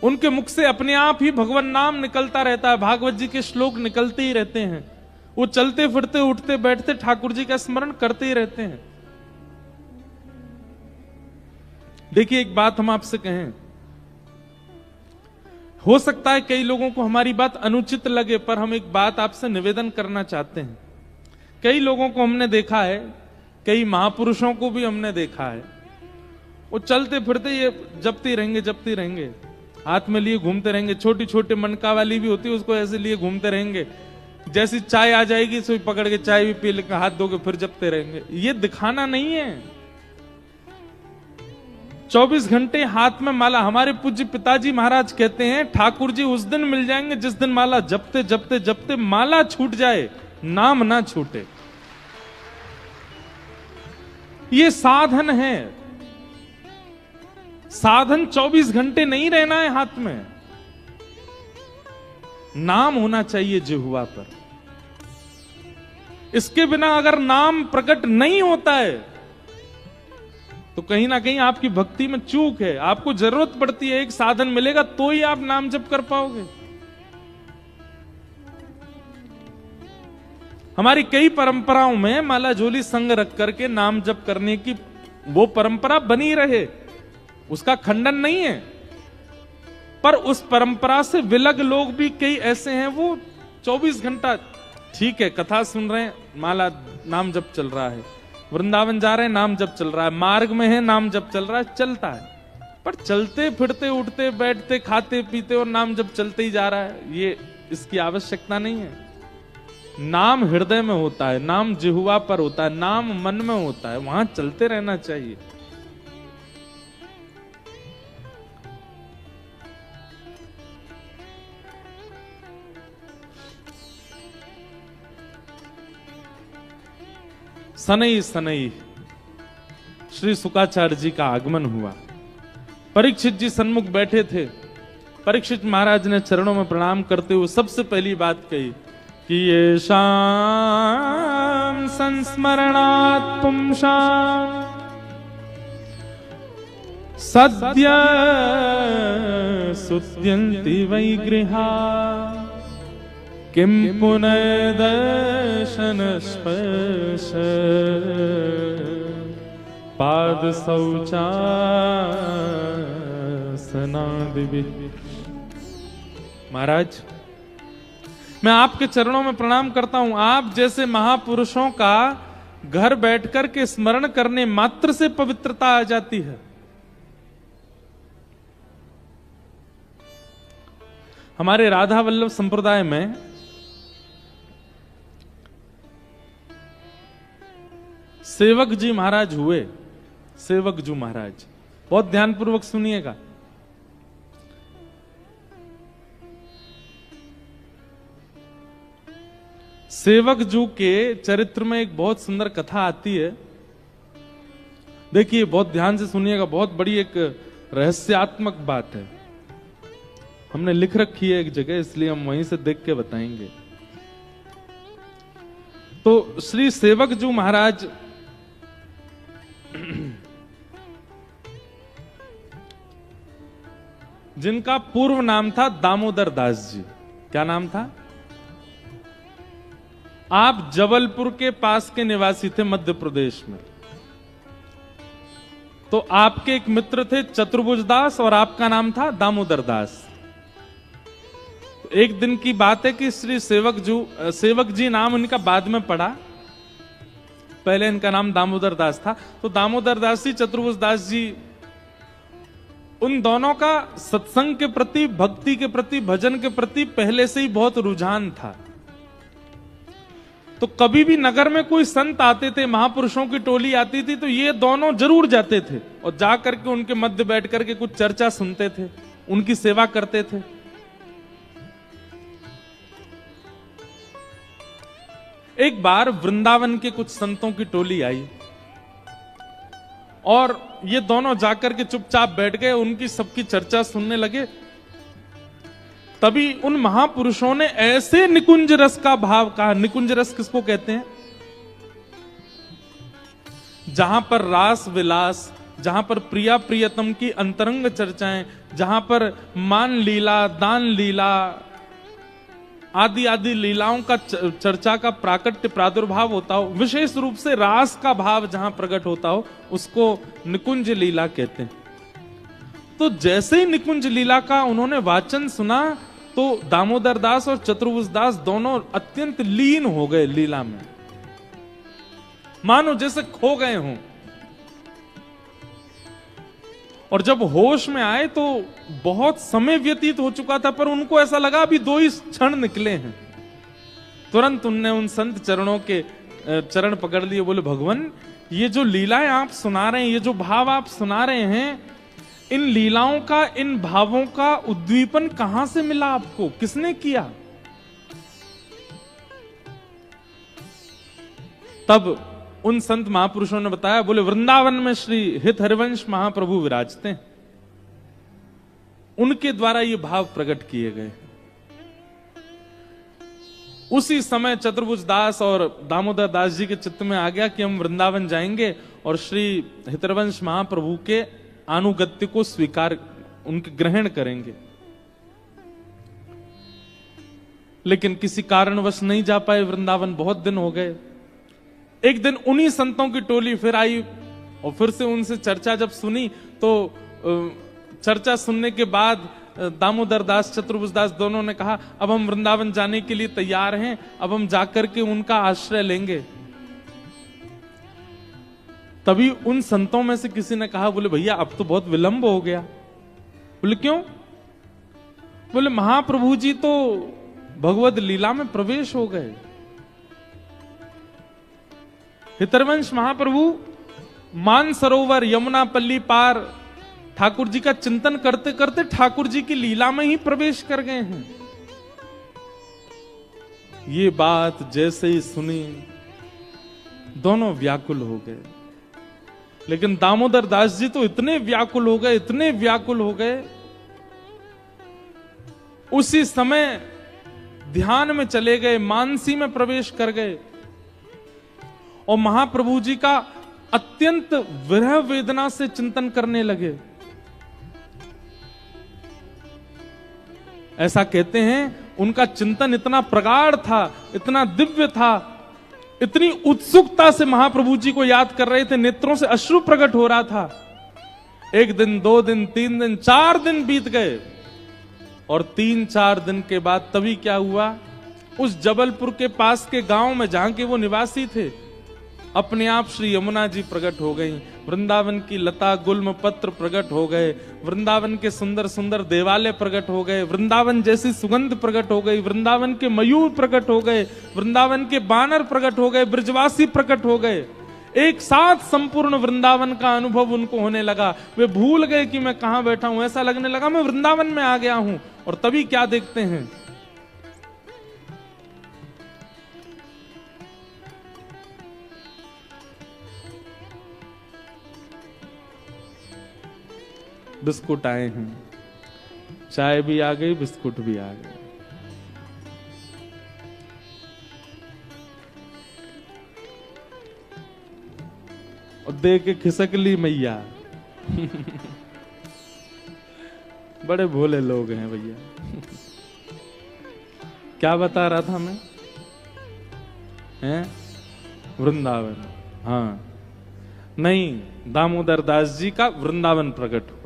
उनके मुख से अपने आप ही भगवान नाम निकलता रहता है, भागवत जी के श्लोक निकलते ही रहते हैं। वो चलते फिरते उठते बैठते ठाकुर जी का स्मरण करते ही रहते हैं। देखिए, एक बात हम आपसे कहें, हो सकता है कई लोगों को हमारी बात अनुचित लगे, पर हम एक बात आपसे निवेदन करना चाहते हैं। कई लोगों को हमने देखा है, कई महापुरुषों को भी हमने देखा है, वो चलते फिरते ये जपते रहेंगे, हाथ में लिए घूमते रहेंगे। छोटी छोटी मनका वाली भी होती है, उसको ऐसे लिए घूमते रहेंगे। जैसी चाय आ जाएगी सो पकड़ के चाय भी पी लेकर हाथ धोके फिर जपते रहेंगे। ये दिखाना नहीं है। 24 घंटे हाथ में माला। हमारे पूज्य पिताजी महाराज कहते हैं, ठाकुर जी उस दिन मिल जाएंगे जिस दिन माला जपते जपते जपते माला छूट जाए, नाम ना छूटे। ये साधन है। साधन 24 घंटे नहीं रहना है हाथ में, नाम होना चाहिए जिह्वा पर। इसके बिना अगर नाम प्रकट नहीं होता है तो कहीं ना कहीं आपकी भक्ति में चूक है। आपको जरूरत पड़ती है, एक साधन मिलेगा तो ही आप नाम जप कर पाओगे। हमारी कई परंपराओं में माला झोली संग रख करके नाम जप करने की वो परंपरा बनी रहे, उसका खंडन नहीं है। पर उस परंपरा से विलग लोग भी कई ऐसे हैं, वो 24 घंटा ठीक है, कथा सुन रहे हैं, माला नाम जप चल रहा है, वृंदावन जा रहे हैं, नाम जप चल रहा है, मार्ग में है, नाम जप चल रहा है, चलता है। पर चलते फिरते उठते बैठते खाते पीते और नाम जप चलते ही जा रहा है, ये इसकी आवश्यकता नहीं है। नाम हृदय में होता है, नाम जिह्वा पर होता है, नाम मन में होता है, वहां चलते रहना चाहिए। सनई सनई श्री शुकाचार्य जी का आगमन हुआ। परीक्षित जी सन्मुख बैठे थे। परीक्षित महाराज ने चरणों में प्रणाम करते हुए सबसे पहली बात कही कि ये शाम संस्मरणात् पुंसाम् सद्य सुत्यन्ति वै गृहा किम पुनर्दर्शन स्पर्श पाद शौचासनादि। महाराज, मैं आपके चरणों में प्रणाम करता हूं। आप जैसे महापुरुषों का घर बैठकर के स्मरण करने मात्र से पवित्रता आ जाती है। हमारे राधा वल्लभ संप्रदाय में सेवक जी महाराज हुए। सेवक जी महाराज, बहुत ध्यानपूर्वक सुनिएगा। सेवक जू के चरित्र में एक बहुत सुंदर कथा आती है। देखिए, बहुत ध्यान से सुनिएगा, बहुत बड़ी एक रहस्यात्मक बात है। हमने लिख रखी है एक जगह, इसलिए हम वहीं से देख के बताएंगे। तो श्री सेवक जू महाराज जिनका पूर्व नाम था दामोदर दास जी। क्या नाम था? आप जबलपुर के पास के निवासी थे, मध्य प्रदेश में। तो आपके एक मित्र थे चतुर्भुज दास और आपका नाम था दामोदर दास। तो एक दिन की बात है कि श्री सेवक जी नाम उनका बाद में पड़ा, पहले इनका नाम दामोदर दास था। तो दामोदर दास जी, चतुर्भुज दास जी, उन दोनों का सत्संग के प्रति, भक्ति के प्रति, भजन के प्रति पहले से ही बहुत रुझान था। तो कभी भी नगर में कोई संत आते थे, महापुरुषों की टोली आती थी, तो ये दोनों जरूर जाते थे और जाकर के उनके मध्य बैठ करके कुछ चर्चा सुनते थे, उनकी सेवा करते थे। एक बार वृंदावन के कुछ संतों की टोली आई और ये दोनों जाकर के चुपचाप बैठ गए, उनकी सबकी चर्चा सुनने लगे। तभी उन महापुरुषों ने ऐसे निकुंज रस का भाव कहा। निकुंज रस किसको कहते हैं? जहां पर रास विलास, जहां पर प्रिया प्रियतम की अंतरंग चर्चाएं, जहां पर मान लीला, दान लीला आदि आदि लीलाओं का चर्चा का प्राकट्य प्रादुर्भाव होता हो, विशेष रूप से रास का भाव जहां प्रकट होता हो, उसको निकुंज लीला कहते हैं। तो जैसे ही निकुंज लीला का उन्होंने वाचन सुना तो दामोदर दास और चतुर्भुज दास दोनों अत्यंत लीन हो गए लीला में, मानो जैसे खो गए हों। और जब होश में आए तो बहुत समय व्यतीत हो चुका था, पर उनको ऐसा लगा अभी 2 ही क्षण निकले हैं। तुरंत उनने उन संत चरणों के चरण पकड़ लिए, बोले भगवान ये जो लीलाएं आप सुना रहे हैं, ये जो भाव आप सुना रहे हैं, इन लीलाओं का, इन भावों का उद्दीपन कहां से मिला आपको, किसने किया? तब उन संत महापुरुषों ने बताया, बोले वृंदावन में श्री हित हरिवंश महाप्रभु विराजते हैं, उनके द्वारा ये भाव प्रकट किए गए। उसी समय चतुर्भुज दास और दामोदर दास जी के चित्त में आ गया कि हम वृंदावन जाएंगे और श्री हितरवंश महाप्रभु के अनुगत्य को स्वीकार, उनके ग्रहण करेंगे। लेकिन किसी कारणवश नहीं जा पाए वृंदावन, बहुत दिन हो गए। एक दिन उन्हीं संतों की टोली फिर आई और फिर से उनसे चर्चा जब सुनी तो चर्चा सुनने के बाद दामोदर दास, चतुर्भुज दास दोनों ने कहा अब हम वृंदावन जाने के लिए तैयार हैं, अब हम जाकर के उनका आश्रय लेंगे। तभी उन संतों में से किसी ने कहा, बोले भैया अब तो बहुत विलंब हो गया। बोले क्यों? बोले महाप्रभु जी तो भगवत लीला में प्रवेश हो गए। हितरवंश महाप्रभु मानसरोवर यमुना पल्ली पार ठाकुर जी का चिंतन करते करते ठाकुर जी की लीला में ही प्रवेश कर गए हैं। ये बात जैसे ही सुनी दोनों व्याकुल हो गए। लेकिन दामोदर दास जी तो इतने व्याकुल हो गए, इतने व्याकुल हो गए, उसी समय ध्यान में चले गए, मानसी में प्रवेश कर गए और महाप्रभु जी का अत्यंत विरह वेदना से चिंतन करने लगे। ऐसा कहते हैं उनका चिंतन इतना प्रगाढ़ था, इतना दिव्य था, इतनी उत्सुकता से महाप्रभु जी को याद कर रहे थे, नेत्रों से अश्रु प्रकट हो रहा था। 1 दिन, 2 दिन, 3 दिन, 4 दिन बीत गए और 3-4 दिन के बाद तभी क्या हुआ, उस जबलपुर के पास के गांव में जहां के वो निवासी थे, अपने आप श्री यमुना जी प्रकट हो गई, वृंदावन की लता गुल्म पत्र प्रकट हो गए, वृंदावन के सुंदर सुंदर देवालय प्रकट हो गए, वृंदावन जैसी सुगंध प्रकट हो गई, वृंदावन के मयूर प्रकट हो गए, वृंदावन के बानर प्रकट हो गए, ब्रजवासी प्रकट हो गए। एक साथ संपूर्ण वृंदावन का अनुभव उनको होने लगा। वे भूल गए कि मैं कहां बैठा हूं, ऐसा लगने लगा मैं वृंदावन में आ गया हूं। और तभी क्या देखते हैं, बिस्कुट आए हैं, चाय भी आ गई, बिस्कुट भी आ गए। और दे के खिसक ली मैया। बड़े भोले लोग हैं भैया। क्या बता रहा था मैं? हैं? वृंदावन। हाँ, नहीं, दामोदर दास जी का वृंदावन प्रकट हुआ।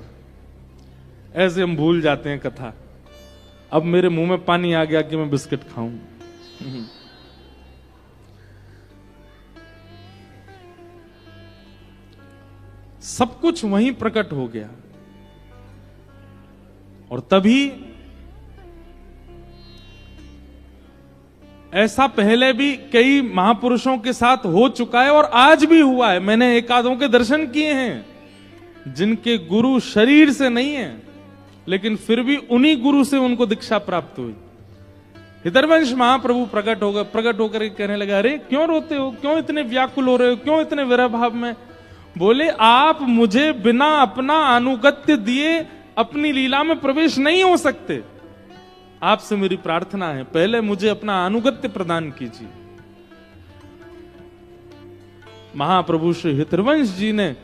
ऐसे हम भूल जाते हैं कथा। अब मेरे मुंह में पानी आ गया कि मैं बिस्किट खाऊं। सब कुछ वहीं प्रकट हो गया। और तभी ऐसा पहले भी कई महापुरुषों के साथ हो चुका है और आज भी हुआ है। मैंने एकादों के दर्शन किए हैं जिनके गुरु शरीर से नहीं है, लेकिन फिर भी उन्हीं गुरु से उनको दीक्षा प्राप्त हुई। हितरवंश महाप्रभु प्रकट हो गए, प्रकट होकर कहने लगे, अरे क्यों रोते हो, क्यों इतने व्याकुल हो रहे हो, क्यों इतने विरह भाव में? बोले आप मुझे बिना अपना अनुगत्य दिए अपनी लीला में प्रवेश नहीं हो सकते। आपसे मेरी प्रार्थना है, पहले मुझे अपना अनुगत्य प्रदान कीजिए। महाप्रभु श्री हितरवंश जी ने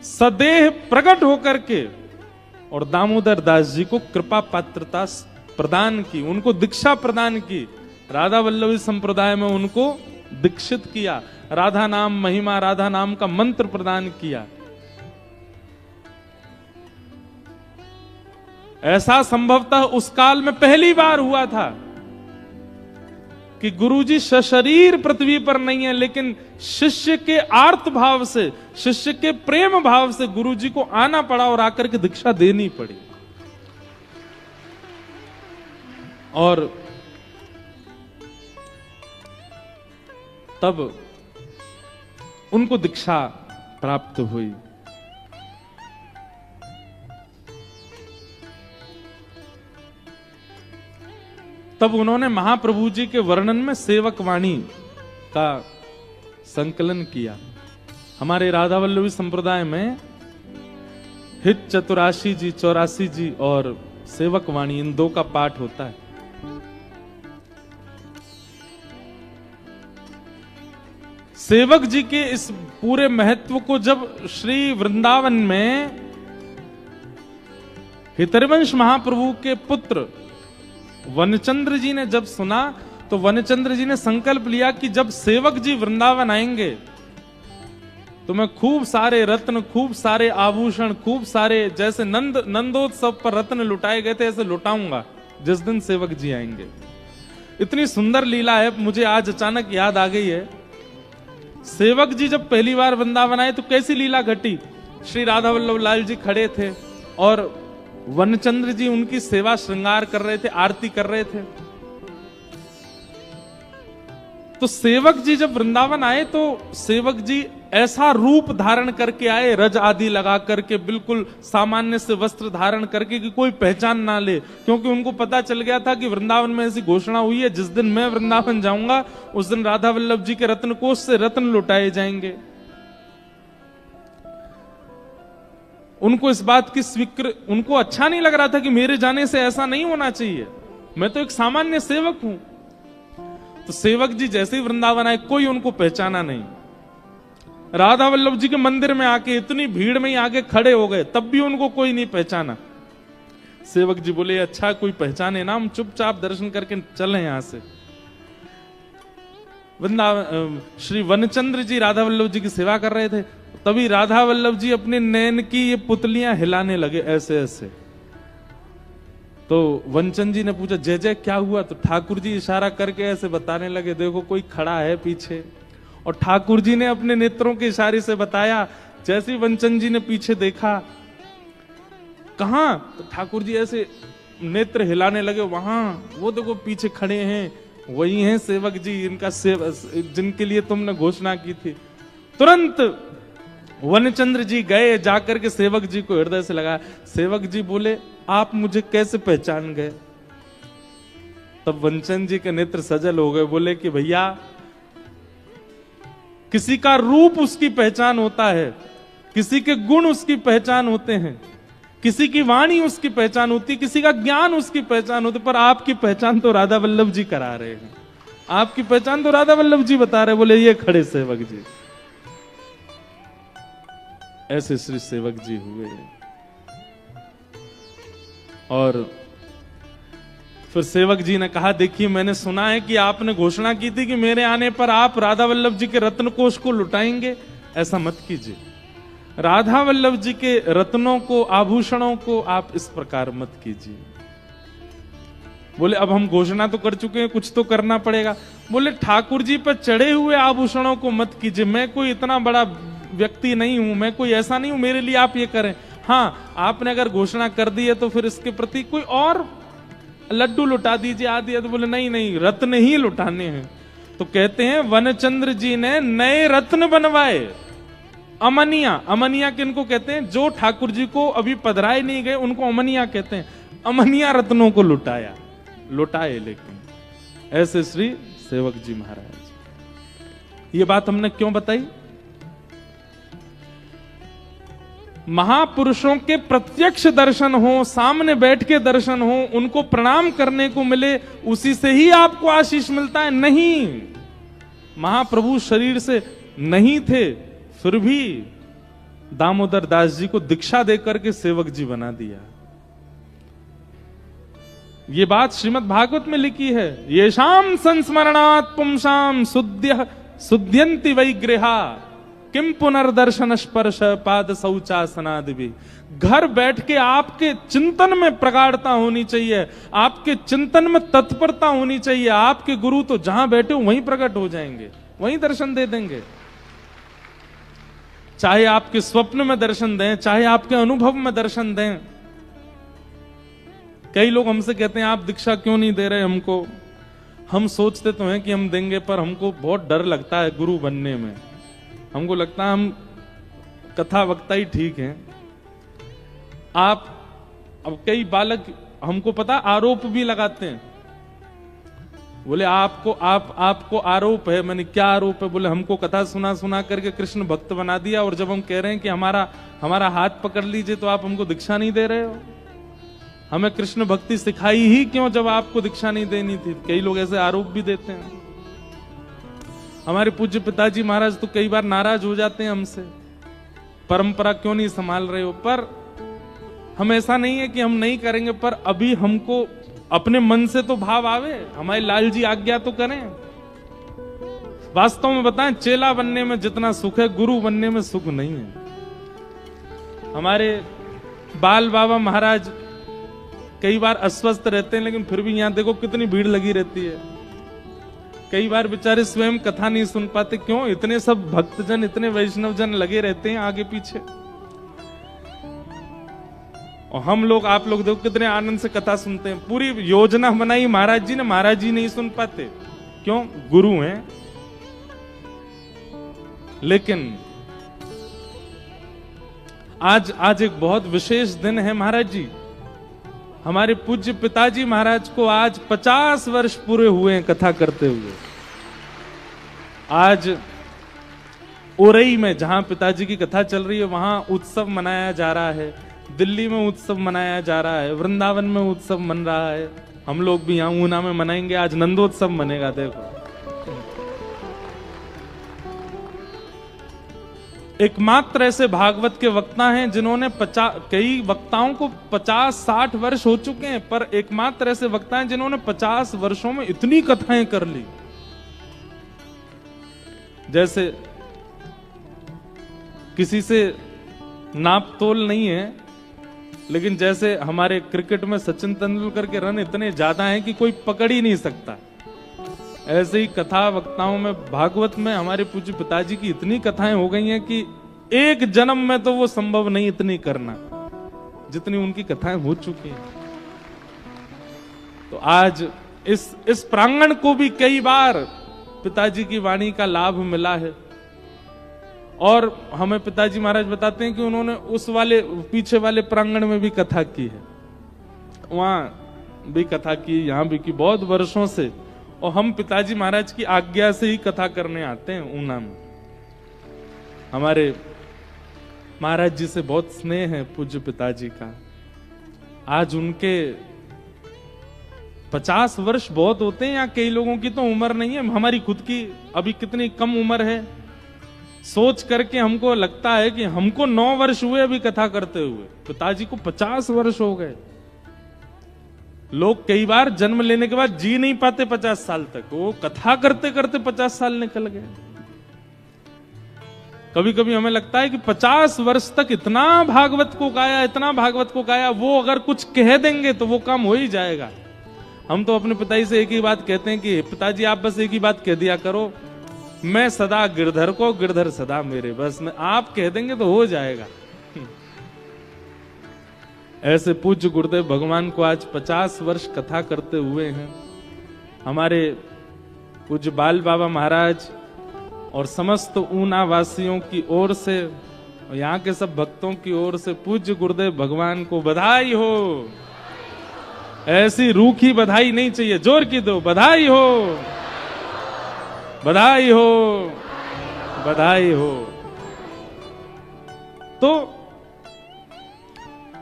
सदेह प्रकट होकर के और दामोदर दास जी को कृपा पात्रता प्रदान की, उनको दीक्षा प्रदान की। राधा वल्लभी संप्रदाय में उनको दीक्षित किया, राधा नाम महिमा, राधा नाम का मंत्र प्रदान किया। ऐसा संभवतः उस काल में पहली बार हुआ था कि गुरुजी सशरीर पृथ्वी पर नहीं है, लेकिन शिष्य के आर्त भाव से, शिष्य के प्रेम भाव से गुरुजी को आना पड़ा और आकर के दीक्षा देनी पड़ी। और तब उनको दीक्षा प्राप्त हुई। तब उन्होंने महाप्रभु जी के वर्णन में सेवक वाणी का संकलन किया। हमारे राधा वल्लभी संप्रदाय में हित चतुराशी जी, 84 जी और सेवक वाणी, इन दो का पाठ होता है। सेवक जी के इस पूरे महत्व को जब श्री वृंदावन में हितरिवंश महाप्रभु के पुत्र वनचंद्र जी ने जब सुना, तो वनचंद्र जी ने संकल्प लिया कि जब सेवक जी वृंदावन आएंगे तो मैं खूब सारे रत्न, खूब सारे आभूषण, खूब सारे, जैसे नंदोत्सव पर रत्न लुटाए गए थे ऐसे लुटाऊंगा जिस दिन सेवक जी आएंगे। इतनी सुंदर लीला है, मुझे आज अचानक याद आ गई है। सेवक जी जब पहली बार वृंदावन आए तो कैसी लीला घटी। श्री राधा वल्लभ लाल जी खड़े थे और वनचंद्र जी उनकी सेवा श्रृंगार कर रहे थे, आरती कर रहे थे। तो सेवक जी जब वृंदावन आए तो सेवक जी ऐसा रूप धारण करके आए, रज आदि लगा करके, बिल्कुल सामान्य से वस्त्र धारण करके कि कोई पहचान ना ले, क्योंकि उनको पता चल गया था कि वृंदावन में ऐसी घोषणा हुई है जिस दिन मैं वृंदावन जाऊंगा उस दिन राधा वल्लभ जी के रत्न कोष से रत्न लुटाए जाएंगे। उनको इस बात की उनको अच्छा नहीं लग रहा था कि मेरे जाने से ऐसा नहीं होना चाहिए, मैं तो एक सामान्य सेवक हूं। तो सेवक जी जैसे ही वृंदावन आए कोई उनको पहचाना नहीं। राधा वल्लभ जी के मंदिर में आके इतनी भीड़ में ही आके खड़े हो गए, तब भी उनको कोई नहीं पहचाना। सेवक जी बोले अच्छा कोई पहचाने ना, हम चुपचाप दर्शन करके चले यहां से। वृंदावन श्री वनचंद्र जी राधा वल्लभ जी की सेवा कर रहे थे, तभी राधा वल्लभ जी अपने नैन की ये पुतलियां हिलाने लगे ऐसे ऐसे। तो वनचंद जी ने पूछा जय जय क्या हुआ? तो ठाकुर जी इशारा करके ऐसे बताने लगे देखो कोई खड़ा है पीछे। और ठाकुर जी ने अपने नेत्रों के इशारे से बताया। जैसे वनचंद जी ने पीछे देखा, कहां? तो ठाकुर जी ऐसे नेत्र हिलाने लगे, वहां वो देखो पीछे खड़े हैं, वही हैं सेवक जी, इनका जिनके लिए तुमने घोषणा की थी। तुरंत वनचंद्र जी गए, जाकर के सेवक जी को हृदय से लगाया। सेवक जी बोले आप मुझे कैसे पहचान गए? तब वनचंद जी के नेत्र सजल हो गए, बोले कि भैया किसी का रूप उसकी पहचान होता है, किसी के गुण उसकी पहचान होते हैं, किसी की वाणी उसकी पहचान होती है, किसी का ज्ञान उसकी पहचान होती है, पर आपकी पहचान तो राधा वल्लभ जी करा रहे हैं, आपकी पहचान तो राधा वल्लभ जी बता रहे। बोले ये खड़े सेवक जी। ऐसे श्री सेवक जी हुए। और फिर सेवक जी ने कहा देखिए मैंने सुना है कि आपने घोषणा की थी कि मेरे आने पर आप राधा वल्लभ जी के रत्न कोष को लुटाएंगे। ऐसा मत कीजिए, राधा वल्लभ जी के रत्नों को, आभूषणों को आप इस प्रकार मत कीजिए। बोले अब हम घोषणा तो कर चुके हैं, कुछ तो करना पड़ेगा। बोले ठाकुर जी पर चढ़े हुए आभूषणों को मत कीजिए, मैं कोई इतना बड़ा व्यक्ति नहीं हूं, मैं कोई ऐसा नहीं हूं मेरे लिए आप ये करें। हाँ आपने अगर घोषणा कर दी है तो फिर इसके प्रति कोई और लड्डू लुटा दीजिए आदि। तो बोले नहीं नहीं रत्न ही लुटाने हैं। तो कहते हैं वनचंद्र जी ने नए रत्न बनवाए, अमनिया। अमनिया किनको कहते हैं? जो ठाकुर जी को अभी पधराए नहीं गए उनको अमनिया कहते हैं। अमनिया रत्नों को लुटाया, लुटाए। लेकिन ऐसे श्री सेवक जी महाराज। ये बात हमने क्यों बताई? महापुरुषों के प्रत्यक्ष दर्शन हो, सामने बैठ के दर्शन हो, उनको प्रणाम करने को मिले, उसी से ही आपको आशीष मिलता है। नहीं, महाप्रभु शरीर से नहीं थे, फिर भी दामोदर दास जी को दीक्षा देकर के सेवक जी बना दिया। ये बात श्रीमद् भागवत में लिखी है, येषाम संस्मरणात् पुंसाम शुद्ध्यन्ति वै गृहा किम पुनर्दर्शन स्पर्श पाद शौचासनादि। घर बैठ के आपके चिंतन में प्रगाढ़ता होनी चाहिए, आपके चिंतन में तत्परता होनी चाहिए। आपके गुरु तो जहां बैठे हो वहीं प्रकट हो जाएंगे, वहीं दर्शन दे देंगे। चाहे आपके स्वप्न में दर्शन दें, चाहे आपके अनुभव में दर्शन दें। कई लोग हमसे कहते हैं आप दीक्षा क्यों नहीं दे रहे हमको। हम सोचते तो हैं कि हम देंगे, पर हमको बहुत डर लगता है गुरु बनने में। हमको लगता है हम कथा वक्ता ही ठीक हैं। अब कई बालक हमको पता आरोप भी लगाते हैं, बोले आपको आरोप है। मैंने क्या आरोप है? बोले हमको कथा सुना सुना करके कृष्ण भक्त बना दिया, और जब हम कह रहे हैं कि हमारा हाथ पकड़ लीजिए तो आप हमको दीक्षा नहीं दे रहे हो। हमें कृष्ण भक्ति सिखाई ही क्यों जब आपको दीक्षा नहीं देनी थी? कई लोग ऐसे आरोप भी देते हैं। हमारे पूज्य पिताजी महाराज तो कई बार नाराज हो जाते हैं हमसे, परंपरा क्यों नहीं संभाल रहे हो। पर हम ऐसा नहीं है कि हम नहीं करेंगे, पर अभी हमको अपने मन से तो भाव आवे, हमारे लाल जी आज्ञा तो करें। वास्तव में बताएं, चेला बनने में जितना सुख है गुरु बनने में सुख नहीं है। हमारे बाल बाबा महाराज कई बार अस्वस्थ रहते हैं, लेकिन फिर भी यहां देखो कितनी भीड़ लगी रहती है। कई बार बेचारे स्वयं कथा नहीं सुन पाते, क्यों? इतने सब भक्तजन, इतने वैष्णवजन लगे रहते हैं आगे पीछे। और हम लोग, आप लोग देखो कितने आनंद से कथा सुनते हैं। पूरी योजना बनाई महाराज जी ने, महाराज जी नहीं सुन पाते, क्यों? गुरु हैं। लेकिन आज एक बहुत विशेष दिन है महाराज जी। हमारे पूज्य पिताजी महाराज को आज 50 वर्ष पूरे हुए हैं कथा करते हुए। आज उरई में जहां पिताजी की कथा चल रही है वहां उत्सव मनाया जा रहा है, दिल्ली में उत्सव मनाया जा रहा है, वृंदावन में उत्सव मन रहा है। हम लोग भी यहां ऊना में मनाएंगे, आज नंदोत्सव मनेगा। देखो, एकमात्र ऐसे भागवत के वक्ता हैं जिन्होंने कई वक्ताओं को 50-60 वर्ष हो चुके हैं, पर एकमात्र ऐसे वक्ता हैं जिन्होंने 50 वर्षों में इतनी कथाएं कर ली। जैसे किसी से नाप तोल नहीं है, लेकिन जैसे हमारे क्रिकेट में सचिन तेंदुलकर के रन इतने ज्यादा हैं कि कोई पकड़ ही नहीं सकता, ऐसे ही कथा वक्ताओं में, भागवत में हमारे पूज्य पिताजी की इतनी कथाएं हो गई हैं कि एक जन्म में तो वो संभव नहीं इतनी करना, जितनी उनकी कथाएं हो चुकी हैं। तो आज इस प्रांगण को भी कई बार पिताजी की वाणी का लाभ मिला है। और हमें पिताजी महाराज बताते हैं कि उन्होंने उस वाले पीछे वाले प्रांगण में भी कथा की है, वहां भी कथा की, यहां भी की, बहुत वर्षों से। और हम पिताजी महाराज की आज्ञा से ही कथा करने आते हैं ऊना में। हमारे महाराज जी से बहुत स्नेह है पूज्य पिताजी का। आज उनके 50 वर्ष बहुत होते हैं, या कई लोगों की तो उम्र नहीं है। हमारी खुद की अभी कितनी कम उम्र है, सोच करके हमको लगता है कि हमको 9 वर्ष हुए अभी कथा करते हुए, पिताजी को 50 वर्ष हो गए। लोग कई बार जन्म लेने के बाद जी नहीं पाते 50 साल तक, वो कथा करते करते 50 साल निकल गए। कभी कभी हमें लगता है कि 50 वर्ष तक इतना भागवत को गाया, इतना भागवत को गाया, वो अगर कुछ कह देंगे तो वो काम हो ही जाएगा। हम तो अपने पिताजी से एक ही बात कहते हैं कि पिताजी आप बस एक ही बात कह दिया करो, मैं सदा गिरधर को, गिरधर सदा मेरे, बस मैं आप कह देंगे तो हो जाएगा। ऐसे पूज्य गुरुदेव भगवान को आज 50 वर्ष कथा करते हुए हैं। हमारे पूज्य बाल बाबा महाराज और समस्त ऊना वासियों की ओर से, और यहाँ के सब भक्तों की ओर से पूज्य गुरुदेव भगवान को बधाई हो। ऐसी रूखी बधाई नहीं चाहिए, जोर की दो, बधाई हो, बधाई हो, बधाई हो। तो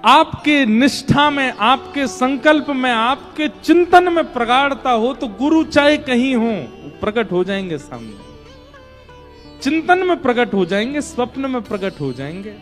आपके निष्ठा में, आपके संकल्प में, आपके चिंतन में प्रगाढ़ता हो तो गुरु चाहे कहीं हो प्रकट हो जाएंगे सामने, चिंतन में प्रकट हो जाएंगे, स्वप्न में प्रकट हो जाएंगे।